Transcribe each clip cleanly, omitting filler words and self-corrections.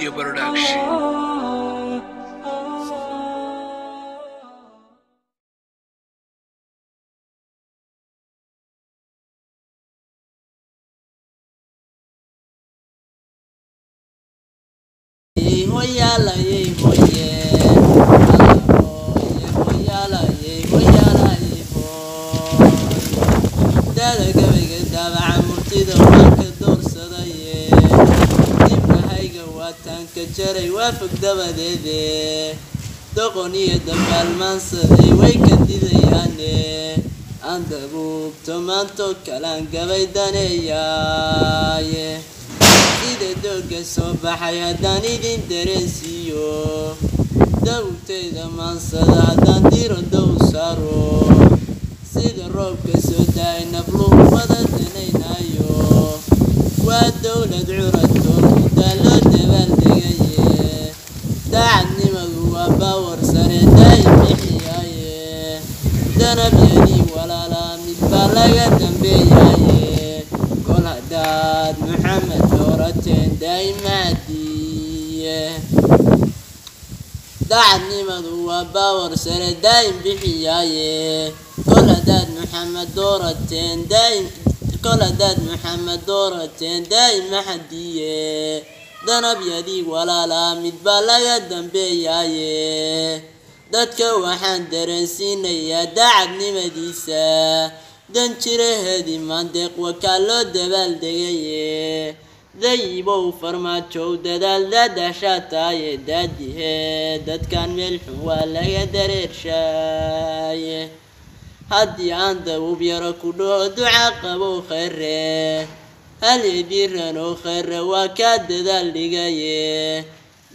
Video Production. كجري وافق دبديدي دقوني دبال منصدي ويكديدياني اندبوب تومانتو كلان قبيدانياي سيدي دوغا صباحي هداني دين درنسيو دوتيدا منصد هدان ديرو دو سارو سيدي روبك سوداي نبلو بددنينايو ودولة عرتو دالو دبال دعني مغوا باور سنة دايم يحياي دنا بيدي ولا لا متبلغ دنبياي كل هداد محمد دورتين دايم عدي دعني مغوا باور سنة دايم بحياي كل هداد محمد دورتين دايم كل هداد محمد دورتين دايم محدي دنا بيدي ولا لا متبلغ دنبياي dadka waxaan dareensiinayaa daacadnimadiisa dan jiraheedii maandeeq wakaa loo dabaaldegaye dayibow farmaajow dadaal daadashaataaye daadihee dadkan meel xun waa laga dareershaaye haddii aan dawub yaro ku dhaho duca qabow khayre hal idiran oo khayre waa kaa dadaal dhigaye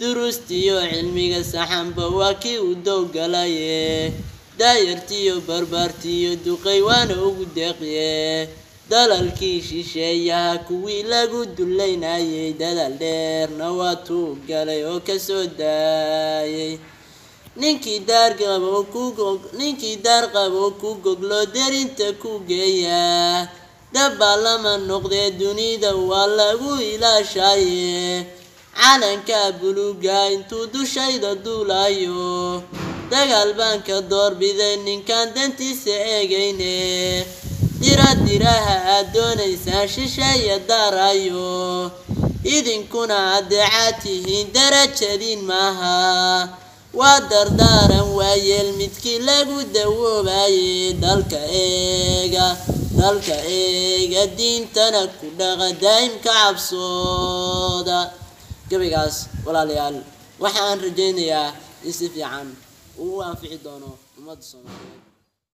durustiyo cilmiga saxanba waa kii u dowgalaye daayartiyo barbaartiyo duqay waana ugu deeqye dalalkii shisheeyaha kuwii lagu dullaynayay dadaal dheerna waa tuu galay oo ka soo daayay ninkii daar qabo ku goglo derinta ku geeya dabbaa lama noqdee dunida waa lagu ilaashaye calanka buluuga intuu dushayda duulayo dagaal baan ka doorbiday ninkaan dantiisa eegayne diraha aad doonaysaan shisheeya daarayo idinkuna adeecaad tihiin darajadiin maaha waa dardaaran waayeel midkii lagu dawoobaye dalka eega diintana ku dhaqa daa'imka cabsooda gabaygaas walaalayaal waxaan rajaynayaa in si fiican uu anfici doono ummadda Soomaaliyeed.